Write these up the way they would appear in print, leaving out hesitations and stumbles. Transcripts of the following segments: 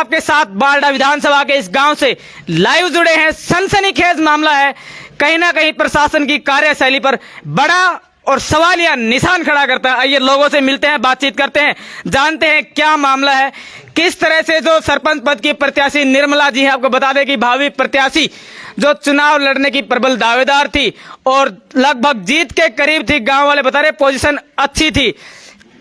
आपके साथ बारडा विधानसभा के इस गांव से लाइव जुड़े हैं। सनसनीखेज मामला है, कहीं ना कहीं प्रशासन की कार्यशैली पर बड़ा और सवालिया निशान खड़ा करता है। आइए लोगों से मिलते हैं, बातचीत करते हैं, जानते हैं क्या मामला है, किस तरह से जो सरपंच पद की प्रत्याशी निर्मला जी है, आपको बता दें कि भावी प्रत्याशी जो चुनाव लड़ने की प्रबल दावेदार थी और लगभग जीत के करीब थी। गांव वाले बता रहे पोजीशन अच्छी थी।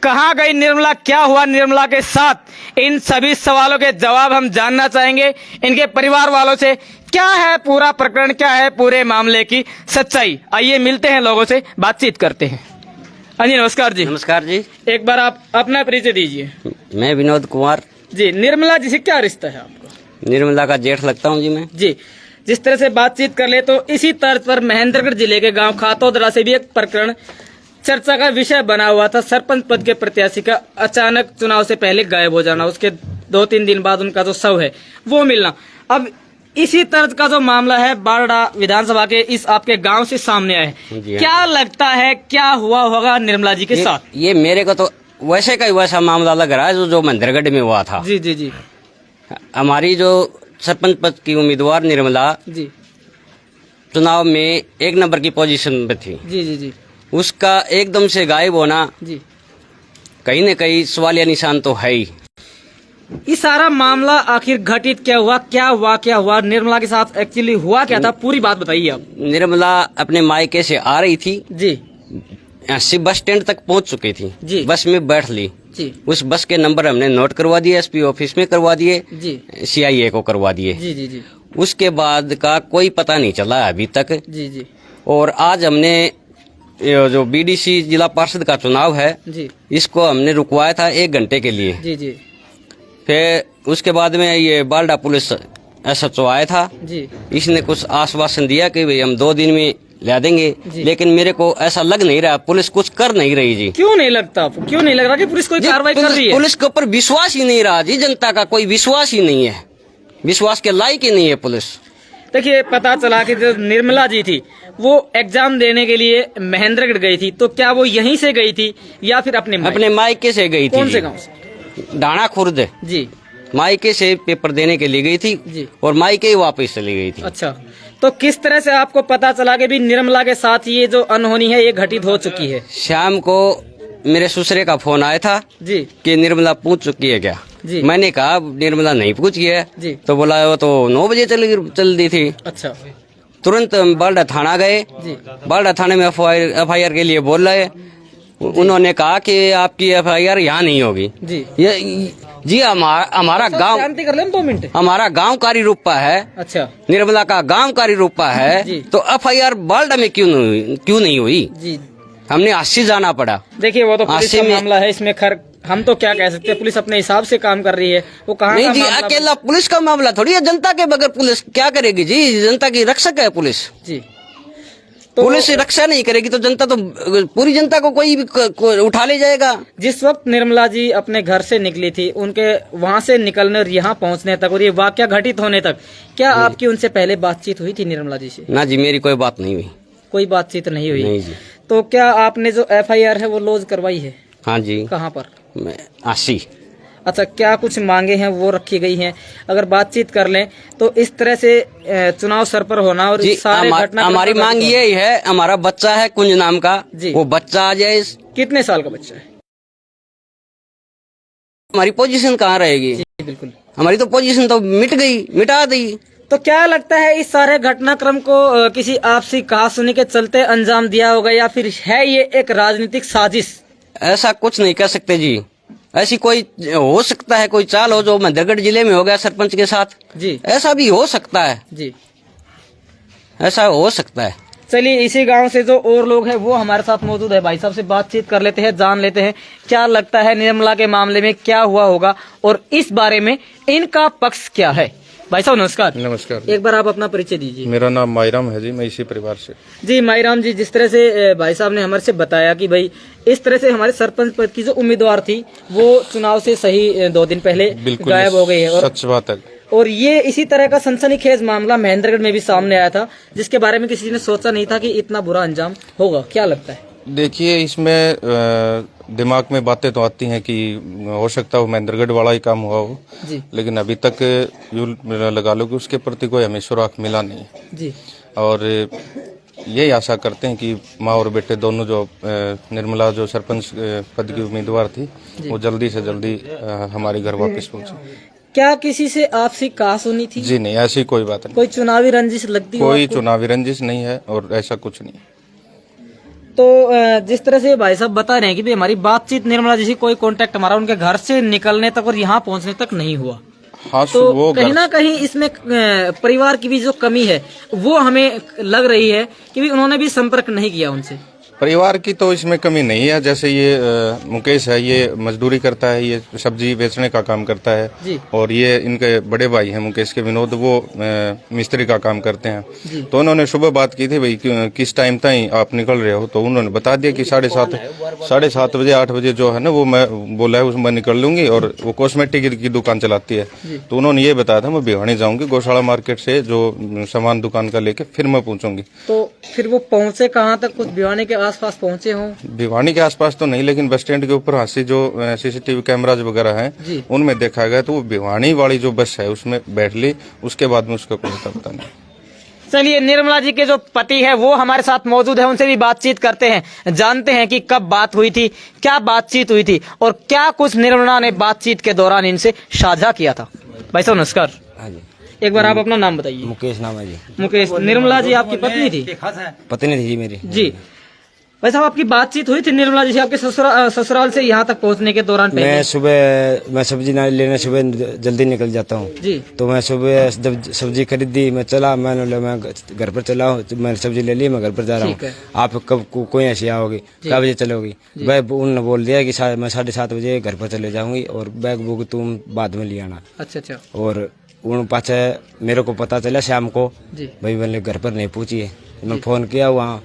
कहां गई निर्मला, क्या हुआ निर्मला के साथ, इन सभी सवालों के जवाब हम जानना चाहेंगे इनके परिवार वालों से। क्या है पूरा प्रकरण, क्या है पूरे मामले की सच्चाई, आइए मिलते हैं लोगों से, बातचीत करते हैं। हाँ जी, नमस्कार जी। नमस्कार जी। एक बार आप अपना परिचय दीजिए। मैं विनोद कुमार जी। निर्मला जी से क्या रिश्ता है आपका? निर्मला का जेठ लगता हूँ जी मैं। जी, जिस तरह से बातचीत कर ले तो इसी तर्ज पर महेंद्रगढ़ जिले के गांव खातोदरा से भी एक प्रकरण चर्चा का विषय बना हुआ था। सरपंच पद के प्रत्याशी का अचानक चुनाव से पहले गायब हो जाना, उसके 2-3 दिन बाद उनका जो शव है वो मिलना। अब इसी तर्ज का जो मामला है बारडा विधानसभा के इस आपके गांव से सामने आया है। क्या लगता है क्या हुआ होगा निर्मला जी के साथ? ये मेरे को तो वैसे का ही वैसा मामला लग रहा है जो महेंद्रगढ़ में हुआ था। जी जी जी। हमारी जो सरपंच पद की उम्मीदवार निर्मला जी चुनाव में 1 नंबर की पोजीशन पे थी। जी जी जी। उसका एकदम से गायब होना जी कहीं न कहीं सवालिया निशान तो है ही। ये सारा मामला आखिर घटित क्या हुआ, क्या हुआ निर्मला के साथ एक्चुअली हुआ क्या था, पूरी बात बताइए आप। निर्मला अपने मायके से आ रही थी जी। शिव बस स्टैंड तक पहुंच चुकी थी जी। बस में बैठ ली जी। उस बस के नंबर हमने नोट करवा दिए, एसपी ऑफिस में करवा दिए जी। CIA को करवा दिए। जी जी जी। उसके बाद का कोई पता नहीं चला अभी तक। जी जी। और आज हमने ये जो BDC जिला पार्षद का चुनाव है जी, इसको हमने रुकवाया था 1 घंटे के लिए। जी जी फिर उसके बाद में ये बारडा पुलिस SHO आया था जी। इसने कुछ आश्वासन दिया कि भाई हम 2 दिन में ला देंगे, लेकिन मेरे को ऐसा लग नहीं रहा, पुलिस कुछ कर नहीं रही जी। क्यों नहीं लगता आपको, क्यों नहीं लग रहा कि पुलिस कोई कार्रवाई कर रही है? पुलिस के ऊपर विश्वास ही नहीं रहा जी, जनता का कोई विश्वास ही नहीं है, विश्वास के लायक ही नहीं है पुलिस। देखिए, पता चला कि जो निर्मला जी थी वो एग्जाम देने के लिए महेंद्रगढ़ गई थी, तो क्या वो यहीं से गई थी या फिर अपने मायके से गई थी? कौन से गाँव से? डाणा खुर्द जी। मायके से पेपर देने के लिए गई थी जी। और मायके ही वापस चली गई थी। अच्छा, तो किस तरह से आपको पता चला कि भी निर्मला के साथ ये जो अनहोनी है ये घटित हो चुकी है? शाम को मेरे ससुरे का फोन आया था जी कि निर्मला पूछ चुकी है क्या? जी। मैंने कहा निर्मला नहीं पूछी है जी। तो बोला वो तो 9 बजे चल दी थी। अच्छा। तुरंत हम बारडा थाना गए। जी। बारडा थाने में FIR के लिए बोल रहे, उन्होंने कहा कि आपकी FIR यहाँ नहीं होगी। जी जी हमारा गांव, शांति कर लें 2 मिनट। हमारा गांव कारी रूपा है। अच्छा। निर्मला का गांव कारी रूपा है जी। तो FIR बारडा में क्यों नहीं हुई? जी, हमने 80 जाना पड़ा। देखिए वो तो पुलिस का में मामला है, इसमें खैर हम तो क्या कह सकते हैं, पुलिस अपने हिसाब से काम कर रही है। वो कहाँ नहीं का जी, मामला अकेला पुलिस का मामला थोड़ी है, जनता के बगैर पुलिस क्या करेगी जी? जनता की रक्षक है पुलिस। जी, तो पुलिस से रक्षा नहीं करेगी तो जनता तो पूरी जनता को कोई भी उठा ले जाएगा। जिस वक्त निर्मला जी अपने घर से निकली थी, उनके वहां से निकलने और यहाँ पहुंचने तक और ये वाकया घटित होने तक, क्या आपकी उनसे पहले बातचीत हुई थी निर्मला जी से? ना जी, मेरी कोई बात नहीं हुई। कोई बातचीत नहीं हुई? नहीं जी। तो क्या आपने जो FIR है वो लॉज करवाई है? हाँ जी। कहाँ पर? 80। अच्छा, क्या कुछ मांगे हैं वो रखी गई हैं? अगर बातचीत कर लें तो इस तरह से चुनाव सर पर होना और जी, सारे घटना, हमारी मांग यही है, हमारा बच्चा है कुंज नाम का जी। वो बच्चा आ जाए। कितने साल का बच्चा है? हमारी पोजीशन कहाँ रहेगी? जी बिल्कुल, हमारी तो पोजीशन तो मिटा दी। तो क्या लगता है इस सारे घटनाक्रम को किसी आपसी कहासुनी के चलते अंजाम दिया होगा या फिर है ये एक राजनीतिक साजिश? ऐसा कुछ नहीं कह सकते जी, ऐसी कोई हो सकता है, कोई चाल हो जो महेंद्रगढ़ जिले में हो गया सरपंच के साथ। जी, ऐसा भी हो सकता है। जी, ऐसा हो सकता है। चलिए, इसी गांव से जो और लोग हैं वो हमारे साथ मौजूद है, भाई साहब से बातचीत कर लेते हैं, जान लेते हैं क्या लगता है निर्मला के मामले में क्या हुआ होगा और इस बारे में इनका पक्ष क्या है। भाई साहब नमस्कार। नमस्कार। एक बार आप अपना परिचय दीजिए। मेरा नाम माईराम है जी, मैं इसी परिवार से। जी माईराम जी, जिस तरह से भाई साहब ने हमारे से बताया कि भाई इस तरह से हमारे सरपंच पद की जो उम्मीदवार थी वो चुनाव से सही 2 दिन पहले गायब हो गई है। और सच बात है। और ये इसी तरह का सनसनीखेज मामला महेंद्रगढ़ में भी सामने आया था, जिसके बारे में किसी ने सोचा नहीं था कि इतना बुरा अंजाम होगा। क्या लगता है? देखिए, इसमें दिमाग में बातें तो आती हैं कि हो सकता है वो महेंद्रगढ़ वाला ही काम हुआ हो जी लेकिन अभी तक यूं लगा लो कि उसके प्रति कोई हमें सुराग मिला नहीं। जी और यही आशा करते हैं कि माँ और बेटे दोनों जो निर्मला जो सरपंच पद की उम्मीदवार थी वो जल्दी से जल्दी हमारे घर वापस पहुंचे। क्या किसी से आपसी कहासुनी थी? जी नहीं, ऐसी कोई बात नहीं। कोई चुनावी रंजिश लगती हो कोई आपको? चुनावी रंजिश नहीं है और ऐसा कुछ नहीं। तो जिस तरह से भाई साहब बता रहे हैं कि भाई हमारी बातचीत निर्मला जी से कोई कांटेक्ट हमारा उनके घर से निकलने तक और यहाँ पहुँचने तक नहीं हुआ, हाँ, तो वो कहीं ना कहीं इसमें परिवार की भी जो कमी है वो हमें लग रही है कि भी उन्होंने भी संपर्क नहीं किया उनसे। परिवार की तो इसमें कमी नहीं है। जैसे ये मुकेश है, ये मजदूरी करता है, ये सब्जी बेचने का काम करता है जी। और ये इनके बड़े भाई हैं मुकेश के विनोद, वो मिस्त्री का काम करते हैं। तो उन्होंने सुबह बात की थी भाई किस टाइम तक आप निकल रहे हो, तो उन्होंने बता दिया कि 7:30 बजे 8 बजे जो है ना वो मैं बोला है उसमें निकल लूंगी। और वो कॉस्मेटिक की दुकान चलाती है, तो उन्होंने ये बताया था मैं भिवानी जाऊंगी, गौशाला मार्केट से जो सामान दुकान का लेके फिर मैं पहुंचूंगी। तो फिर वो पहुंचे कहाँ तक? कुछ भिवानी के आसपास पहुंचे हों? भिवानी के आसपास तो नहीं, लेकिन बस स्टैंड के ऊपर हांसी जो सीसीटीवी कैमराज वगैरह हैं उनमें देखा गया, तो वो भिवानी वाली जो बस है उसमें बैठ ली, उसके बाद में उसका कोई पता नहीं। चलिए, निर्मला जी के जो पति है वो हमारे साथ मौजूद है, उनसे भी बातचीत करते हैं, जानते हैं कि कब बात हुई थी, क्या बातचीत हुई थी और क्या कुछ निर्मला ने बातचीत के दौरान इनसे साझा किया था। भाई साहब नमस्कार। हाँ जी, एक बार आप अपना नाम बताइए। मुकेश नाम है जी। मुकेश, निर्मला जी आपकी पत्नी थी? पत्नी थी जी मेरी। जी भाई साहब, आपकी बातचीत हुई थी निर्मला जी से आपके ससुराल से यहाँ तक पहुँचने के दौरान? मैं सब्जी लेने सुबह जल्दी निकल जाता हूँ जी। तो मैं सुबह जब सब्जी खरीदी मैं चला, मैं घर पर चला हूँ, मैंने सब्जी ले ली, मैं घर पर जा रहा हूँ। आप कब कोई ऐसी आओगी, क्या बजे चलोगी? भाई उन्होंने बोल दिया कि मैं 7:30 बजे घर पर चले जाऊंगी और बैग बुक तुम बाद में ले आना। अच्छा। और उन पाछे मेरे को पता चला शाम को भाई मैंने घर पर नहीं पहुंची है, मैं फोन किया वहाँ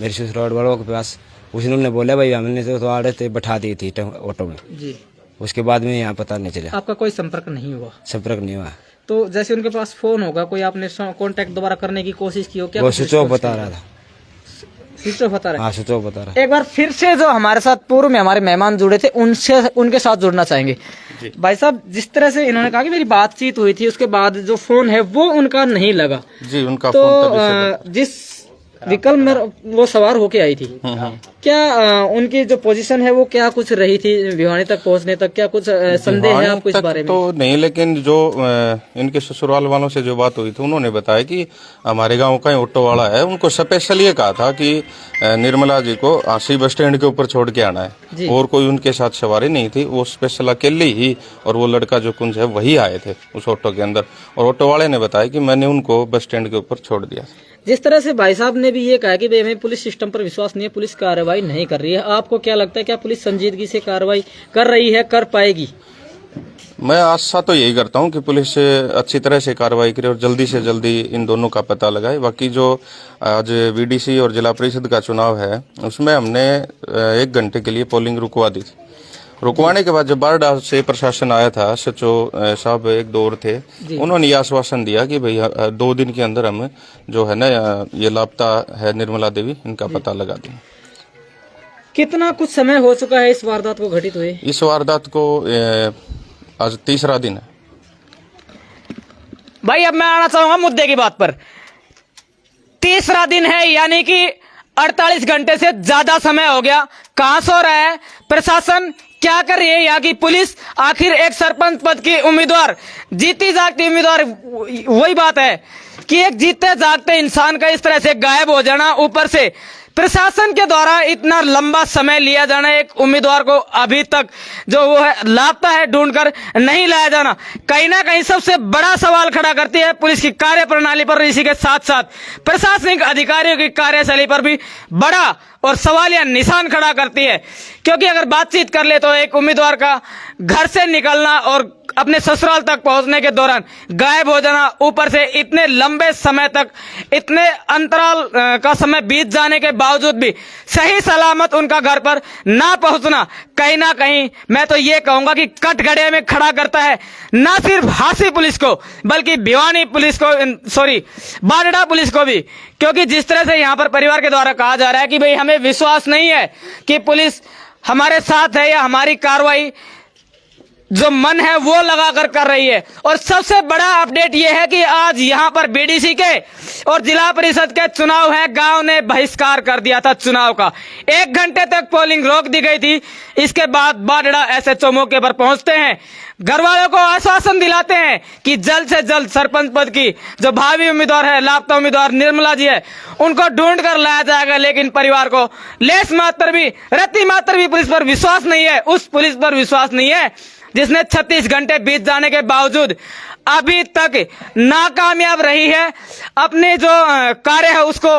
मेरे ससुराल वालों के पास, उसने बोला भाई हमने तो आ रहे थे, बैठा दी थी ऑटो में जी। उसके बाद में यहाँ पता नहीं चला। आपका कोई संपर्क नहीं हुआ? संपर्क नहीं हुआ। तो जैसे उनके पास फोन होगा, कोई आपने कांटेक्ट दोबारा करने की कोशिश की हो क्या? वो स्विच ऑफ बता रहा था। स्विच ऑफ बता रहा है? हाँ, स्विच ऑफ बता रहा है। एक बार फिर से जो हमारे साथ पूर्व में हमारे मेहमान जुड़े थे उनके साथ जुड़ना चाहेंगे। भाई साहब, जिस तरह से इन्होंने कहा कि मेरी बातचीत हुई थी, उसके बाद जो फोन है वो उनका नहीं लगा जी। उनका तो फोन जिस व्हीकल में वो सवार होके आई थी, क्या उनकी जो पोजीशन है वो क्या कुछ रही थी भिवानी तक पहुंचने तक? क्या कुछ संदेह है आपको इस बारे में? तो नहीं, लेकिन जो इनके ससुराल वालों से जो बात हुई थी उन्होंने बताया कि हमारे गांव का ऑटो वाला है, उनको स्पेशल ये कहा था कि निर्मला जी को आशी बस स्टैंड के ऊपर छोड़ के आना है और कोई उनके साथ सवारी नहीं थी। वो स्पेशल अकेले ही और वो लड़का जो कुंज है वही आए थे उस ऑटो के अंदर, और ऑटो वाले ने बताया कि मैंने उनको बस स्टैंड के ऊपर छोड़ दिया। जिस तरह से भाई साहब ने भी ये कहा कि भाई हमें पुलिस सिस्टम पर विश्वास नहीं है, पुलिस कार्रवाई नहीं कर रही है, आपको क्या लगता है क्या पुलिस संजीदगी से कार्रवाई कर रही है, कर पाएगी? मैं आशा तो यही करता हूं कि पुलिस अच्छी तरह से कार्रवाई करे और जल्दी से जल्दी इन दोनों का पता लगाए। बाकी जो आज वीडीसी और जिला परिषद का चुनाव है उसमें हमने 1 घंटे के लिए पोलिंग रुकवा दी थी। रुकवाने के बाद जब बारडा से प्रशासन आया था, सचो साहब 1-2 और थे, उन्होंने ये आश्वासन दिया कि भाई 2 दिन के अंदर हम जो है ना ये लापता है निर्मला देवी, इनका पता लगा दें। कितना कुछ समय हो चुका है इस वारदात को घटित हुए? इस वारदात को आज 3रा दिन है। भाई अब मैं आना चाहूंगा मुद्दे की बात पर। 3रा दिन है, यानी कि 48 घंटे से ज्यादा समय हो गया। कहां सो रहा है प्रशासन, क्या कर रही है यहाँ की पुलिस? आखिर एक सरपंच पद की उम्मीदवार, जीती जागती उम्मीदवार, वही बात है कि एक जीते जागते इंसान का इस तरह से गायब हो जाना, ऊपर से प्रशासन के द्वारा इतना लंबा समय लिया जाना, एक उम्मीदवार को अभी तक जो वो है लापता है ढूंढकर नहीं लाया जाना, कहीं ना कहीं सबसे बड़ा सवाल खड़ा करती है पुलिस की कार्यप्रणाली पर। इसी के साथ साथ प्रशासनिक अधिकारियों की कार्यशैली पर भी बड़ा और सवालिया निशान खड़ा करती है, क्योंकि अगर बातचीत कर ले तो एक उम्मीदवार का घर से निकलना और अपने ससुराल तक पहुंचने के दौरान गायब हो जाना, ऊपर से इतने लंबे समय तक इतने अंतराल का समय बीत जाने के बावजूद भी सही सलामत उनका घर पर ना पहुंचना, कहीं ना कहीं मैं तो ये कहूंगा कि कटघरे में खड़ा करता है ना सिर्फ हांसी पुलिस को बल्कि भिवानी पुलिस को, सॉरी बारडा पुलिस को भी। क्योंकि जिस तरह से यहाँ पर परिवार के द्वारा कहा जा रहा है कि भाई हमें विश्वास नहीं है कि पुलिस हमारे साथ है या हमारी कार्रवाई जो मन है वो लगाकर कर रही है। और सबसे बड़ा अपडेट ये है कि आज यहाँ पर बीडीसी के और जिला परिषद के चुनाव है, गांव ने बहिष्कार कर दिया था चुनाव का। 1 घंटे तक पोलिंग रोक दी गई थी। इसके बाद बाडड़ा एसएचओ मौके पर पहुंचते हैं, घर वालों को आश्वासन दिलाते हैं कि जल्द से जल्द सरपंच पद की जो भावी उम्मीदवार है, लापता उम्मीदवार निर्मला जी है, उनको ढूंढ कर लाया जाएगा। लेकिन परिवार को लेस मात्र भी, रत्ती मात्र भी पुलिस पर विश्वास नहीं है। उस पुलिस पर विश्वास नहीं है जिसने 36 घंटे बीत जाने के बावजूद अभी तक नाकामयाब रही है, अपने जो कार्य है उसको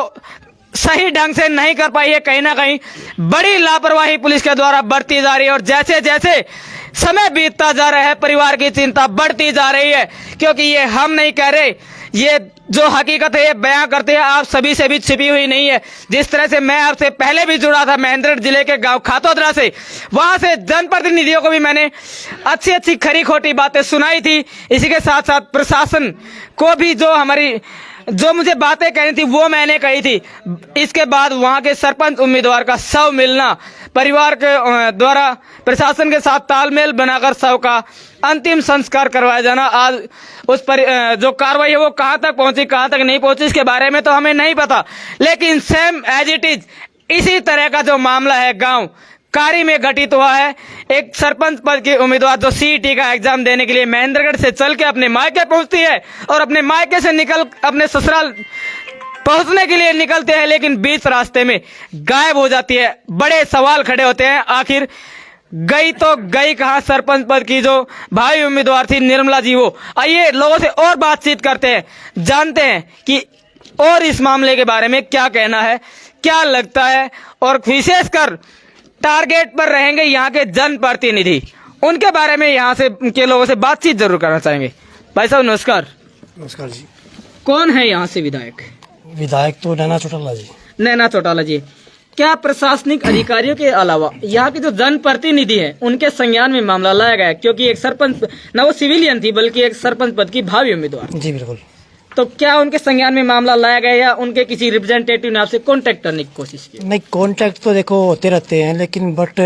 सही ढंग से नहीं कर पाई है। कहीं ना कहीं बड़ी लापरवाही पुलिस के द्वारा बरती जा रही है। और जैसे जैसे समय बीतता जा रहा है, परिवार की चिंता बढ़ती जा रही है, क्योंकि ये हम नहीं कह रहे, ये जो हकीकत है ये बयां करते हैं, आप सभी से भी छिपी हुई नहीं है। जिस तरह से मैं आपसे पहले भी जुड़ा था महेंद्रगढ़ जिले के गांव खातोदरा से, वहां से जनप्रतिनिधियों को भी मैंने अच्छी अच्छी खरी खोटी बातें सुनाई थी। इसी के साथ साथ प्रशासन को भी जो मुझे बातें कहनी थी वो मैंने कही थी। इसके बाद वहां के सरपंच उम्मीदवार का शव मिलना, परिवार के द्वारा प्रशासन के साथ तालमेल बनाकर शव का अंतिम संस्कार करवाया जाना, आज उस पर जो कार्रवाई है वो कहां तक पहुंची, कहां तक नहीं पहुंची, इसके बारे में तो हमें नहीं पता। लेकिन सेम एज इट इज इसी तरह का जो मामला है गांव कारी में घटित हुआ है। एक सरपंच पद की उम्मीदवार जो सीईटी का एग्जाम देने के लिए महेंद्रगढ़ से चल के अपने मायके पहुंचती है और अपने मायके से निकल अपने ससुराल पहुंचने के लिए निकलते हैं, लेकिन बीच रास्ते में गायब हो जाती है। बड़े सवाल खड़े होते हैं, आखिर गई तो गई कहां सरपंच पद की जो भाई उम्मीदवार थी निर्मला जी वो। आइए लोगों से और बातचीत करते हैं, जानते हैं कि और इस मामले के बारे में क्या कहना है, क्या लगता है, और विशेषकर टारगेट पर रहेंगे यहाँ के जनप्रतिनिधि, उनके बारे में यहाँ से के लोगों से बातचीत जरूर करना चाहेंगे। भाई साहब नमस्कार। नमस्कार जी। कौन है यहाँ से विधायक? विधायक तो नैना चौटाला जी। नैना चौटाला जी, क्या प्रशासनिक अधिकारियों के अलावा यहाँ के जो जनप्रतिनिधि हैं उनके संज्ञान में मामला लाया गया? क्योंकि एक सरपंच न वो सिविलियन थी बल्कि एक सरपंच पद की भावी उम्मीदवार। जी बिल्कुल। तो क्या उनके संज्ञान में मामला लाया गया या उनके किसी रिप्रेजेंटेटिव ने आपसे कांटेक्ट करने की कोशिश की? नहीं, कांटेक्ट तो देखो होते रहते हैं, लेकिन बट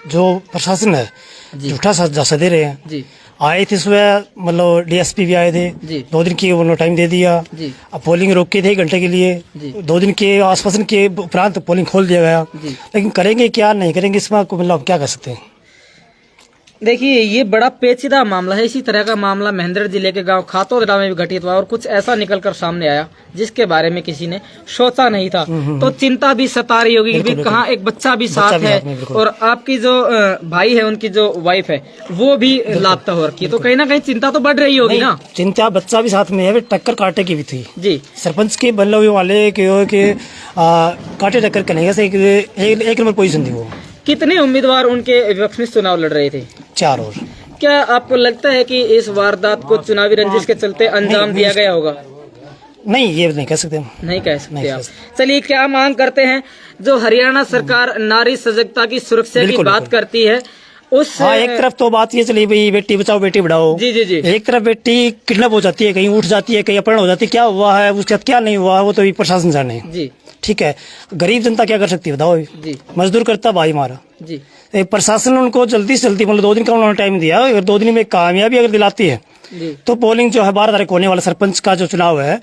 जो प्रशासन है झूठा सजा दे रहे हैं जी। आए थे सुबह, मतलब डीएसपी भी आए थे जी। 2 दिन की उन्होंने टाइम दे दिया जी। अब पोलिंग रोक के थे 1 घंटे के लिए जी। 2 दिन के आसपास के उपरांत पोलिंग खोल दिया गया जी। लेकिन करेंगे क्या नहीं करेंगे इसमें मतलब क्या कर सकते हैं। देखिए ये बड़ा पेचीदा मामला है। इसी तरह का मामला महेंद्रगढ़ जिले के गांव खातोदरा में भी घटित हुआ और कुछ ऐसा निकलकर सामने आया जिसके बारे में किसी ने सोचा नहीं था। तो चिंता भी सता रही होगी कि कहाँ एक बच्चा भी साथ है और आपकी जो भाई है उनकी जो वाइफ है वो भी लापता हो रखी है, तो कहीं ना कहीं चिंता तो बढ़ रही होगी ना। चिंता बच्चा भी साथ में है, टक्कर काटे की भी थी जी। सरपंच के बल्लभ वाले के काटे टक्कर करने से एक नंबर पोजीशन थी वो। कितने उम्मीदवार उनके विपक्ष में चुनाव लड़ रहे थे? 4 और। क्या आपको लगता है कि इस वारदात को चुनावी रंजिश के चलते अंजाम दिया गया होगा? नहीं, ये नहीं कह सकते हम। नहीं कह सकते आप। चलिए, क्या मांग करते हैं? जो हरियाणा सरकार नारी सजगता की सुरक्षा की बात करती है उस एक तरफ तो बात ये चली भाई बेटी बचाओ बेटी बढ़ाओ। जी जी जी। एक तरफ बेटी किडनैप हो जाती है, कहीं उठ जाती है, कहीं अपहरण हो जाती है, क्या हुआ है उसके साथ क्या नहीं हुआ वो तो प्रशासन जाने जी। ठीक है, गरीब जनता क्या कर सकती है बताओ जी। मजदूर करता भाई हमारा जी। प्रशासन उनको जल्दी से जल्दी मतलब 2 दिन का उन्होंने टाइम दिया, अगर 2 दिन में कामयाबी अगर दिलाती है जी। तो पोलिंग जो है 12 तारीख होने वाला सरपंच का जो चुनाव है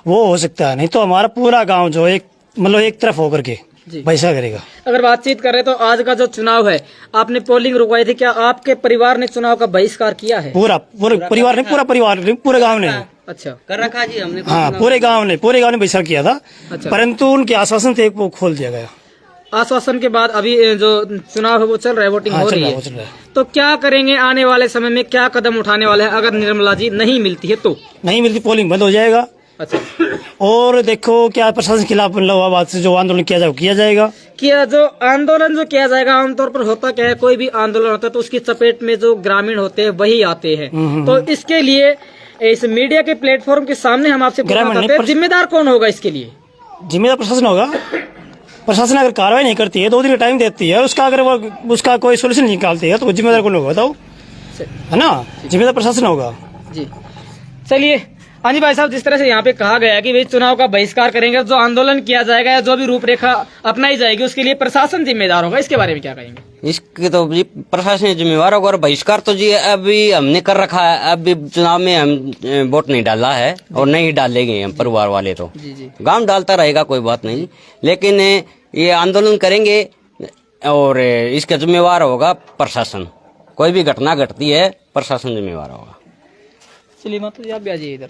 वो हो सकता है। नहीं तो हमारा पूरा गांव जो एक तरफ होकर के वैसा करेगा। अगर बातचीत कर रहे तो आज का जो चुनाव है आपने पोलिंग रुकवाई थी, क्या आपके परिवार ने चुनाव का बहिष्कार किया है? पूरा परिवार ने पूरे गांव ने। अच्छा, कर रखा जी हमने। हाँ, पूरे गांव ने बहिष्कार किया था। अच्छा। परंतु उनके आश्वासन थे वो खोल दिया गया। आश्वासन के बाद अभी जो चुनाव है वो चल रहा है, वोटिंग हो रही है। तो क्या करेंगे आने वाले समय में, क्या कदम उठाने वाले हैं अगर निर्मला जी नहीं मिलती है तो? नहीं मिलती पोलिंग बंद हो जाएगा। अच्छा। और देखो क्या प्रशासन के खिलाफ मतलब से जो आंदोलन किया जाएगा। क्या जो आंदोलन जो किया जाएगा, आमतौर पर होता क्या है, कोई भी आंदोलन होता है तो उसकी चपेट में जो ग्रामीण होते हैं वही आते हैं। तो इसके लिए इस मीडिया के प्लेटफॉर्म के सामने हम आपसे जिम्मेदार कौन होगा इसके लिए? जिम्मेदार प्रशासन होगा। प्रशासन अगर कार्रवाई नहीं करती है, 2 दिन का टाइम देती है, उसका कोई सोल्यूशन निकालती है तो जिम्मेदार कौन होगा बताओ? है ना, जिम्मेदार प्रशासन होगा जी। चलिए, हाँ जी भाई साहब, जिस तरह से यहाँ पे कहा गया कि भाई चुनाव का बहिष्कार करेंगे, जो आंदोलन किया जाएगा या जो भी रूपरेखा अपनाई जाएगी उसके लिए प्रशासन जिम्मेदार होगा, इसके बारे में क्या कहेंगे? इसके तो जी प्रशासन जिम्मेवार होगा। और बहिष्कार तो जी अभी हमने कर रखा है, अभी चुनाव में हम वोट नहीं डाला है और नहीं डालेंगे हम परिवार वाले। तो गांव डालता रहेगा, कोई बात नहीं, लेकिन ये आंदोलन करेंगे और इसका जिम्मेवार होगा प्रशासन। कोई भी घटना घटती है प्रशासन जिम्मेवार होगा। चलिए माता जी आप भी आ जाइए इधर।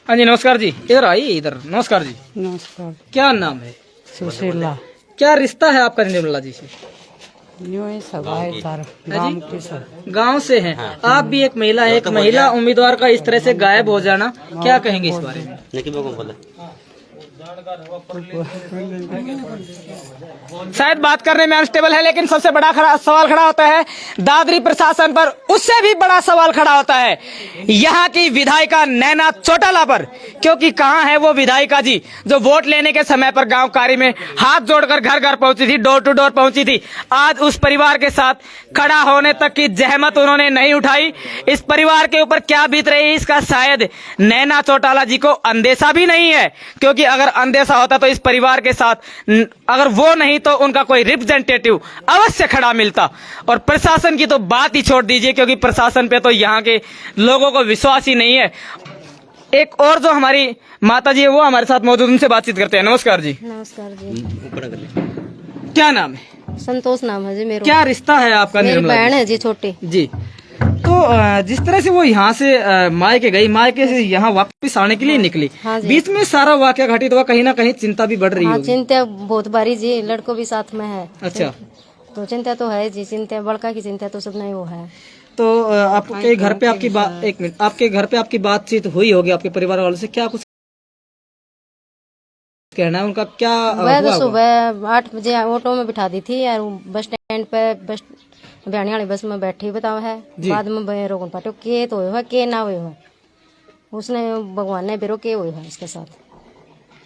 हाँ जी नमस्कार जी, इधर आइए इधर। नमस्कार जी। नमस्कार। क्या नाम है? सुशीला। क्या रिश्ता है आपका निर्मला जी से? यूं ही सब आए इधर गांव के सब। गांव से हैं आप भी, एक महिला है, एक महिला उम्मीदवार का इस तरह से गायब हो जाना, क्या कहेंगे इस बारे में? शायद बात करने में अनस्टेबल है, लेकिन सबसे बड़ा सवाल खड़ा होता है दादरी प्रशासन पर। उससे भी बड़ा सवाल खड़ा होता है यहाँ की विधायिका नैना चौटाला पर, क्योंकि कहाँ है वो विधायिका जी जो वोट लेने के समय पर गांव कारी में हाथ जोड़कर घर घर पहुंची थी, डोर टू डोर पहुंची थी। आज उस परिवार के साथ खड़ा होने तक की जहमत उन्होंने नहीं उठाई। इस परिवार के ऊपर क्या बीत रही है इसका शायद नैना चौटाला जी को अंदेशा भी नहीं है, क्योंकि अगर अंदेशा होता तो इस परिवार के साथ अगर वो नहीं तो उनका कोई रिप्रेजेंटेटिव अवश्य खड़ा मिलता। और प्रशासन की तो बात ही छोड़ दीजिए, क्योंकि प्रशासन पे तो यहाँ के लोगों को विश्वास ही नहीं है। एक और जो हमारी माता जी है वो हमारे साथ मौजूद, उनसे बातचीत करते हैं। नमस्कार जी। नमस्कार जी। क्या नाम है? संतोष नाम है जी मेरा। क्या रिश्ता है आपका? मेरी निर्मला बहन है जी, छोटी जी। तो जिस तरह से वो यहाँ से मायके गई, मायके से यहाँ वापस आने के लिए निकली, हाँ जी। बीच में सारा वाकया घटित हुआ, कहीं ना कहीं चिंता भी बढ़ रही हाँ, होगी। चिंता बहुत भारी जी, लड़कों भी साथ में है। अच्छा। तो चिंता तो है जी, चिंता बड़का की चिंता तो सब नहीं वो है। तो आपके घर पे आपकी बात, एक मिनट, आपके घर पे आपकी बातचीत हुई होगी आपके परिवार वालों से, क्या कुछ कहना है उनका? क्या वह तो हुआ? सुबह 8 बजे ऑटो में बिठा दी थी और बस स्टैंड पे बस बयानी वाली बस में बैठी बताओ है। बाद में रोकन पाटो के तो हुआ के ना हुए हो, उसने भगवान ने बेरो के हुए है इसके साथ।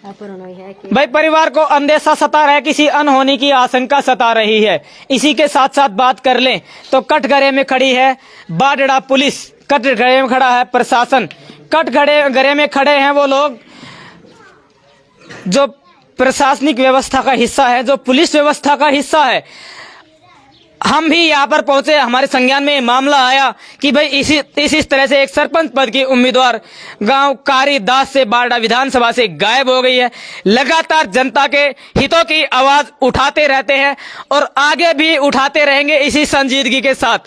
भाई परिवार को अंदेशा सता रहा है, किसी अनहोनी की आशंका सता रही है। इसी के साथ साथ बात कर लें तो कटघरे में खड़ी है बाडड़ा पुलिस, कटघरे में खड़ा है प्रशासन, कटघरे में खड़े हैं वो लोग जो प्रशासनिक व्यवस्था का हिस्सा है, जो पुलिस व्यवस्था का हिस्सा है। हम भी यहाँ पर पहुंचे, हमारे संज्ञान में मामला आया कि भाई इस तरह से एक सरपंच पद की उम्मीदवार गांव कारी दास से बारडा विधानसभा से गायब हो गई है। लगातार जनता के हितों की आवाज उठाते रहते हैं और आगे भी उठाते रहेंगे इसी संजीदगी के साथ।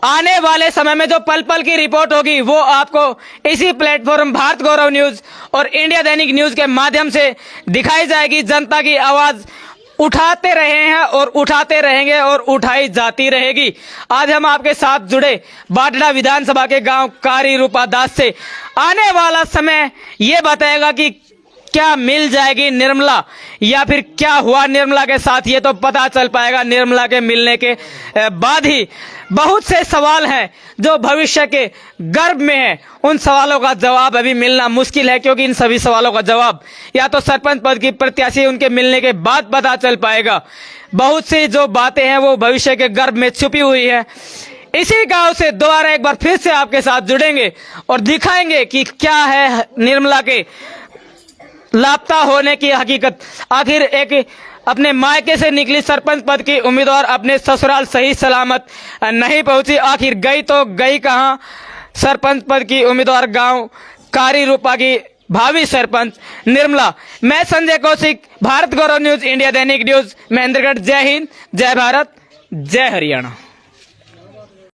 आने वाले समय में जो पल पल की रिपोर्ट होगी वो आपको इसी प्लेटफॉर्म भारत गौरव न्यूज और इंडिया दैनिक न्यूज के माध्यम से दिखाई जाएगी। जनता की आवाज उठाते रहे हैं और उठाते रहेंगे और उठाई जाती रहेगी। आज हम आपके साथ जुड़े बाडड़ा विधानसभा के गांव कारी रूपा दास से। आने वाला समय ये बताएगा कि क्या मिल जाएगी निर्मला या फिर क्या हुआ निर्मला के साथ, ये तो पता चल पाएगा निर्मला के मिलने के बाद ही। बहुत से सवाल हैं जो भविष्य के गर्भ में हैं, उन सवालों का जवाब अभी मिलना मुश्किल है, क्योंकि इन सभी सवालों का जवाब या तो सरपंच पद की प्रत्याशी उनके मिलने के बाद पता चल पाएगा। बहुत सी जो बातें हैं वो भविष्य के गर्भ में छुपी हुई है। इसी गांव से दोबारा एक बार फिर से आपके साथ जुड़ेंगे और दिखाएंगे कि क्या है निर्मला के लापता होने की हकीकत। आखिर एक अपने मायके से निकली सरपंच पद की उम्मीदवार अपने ससुराल सही सलामत नहीं पहुंची, आखिर गई तो गई कहां? सरपंच पद की उम्मीदवार गांव कारी रूपा की भावी सरपंच निर्मला। मैं संजय कौशिक, भारत गौरव न्यूज, इंडिया दैनिक न्यूज, महेंद्रगढ़। जय हिंद, जय भारत, जय हरियाणा।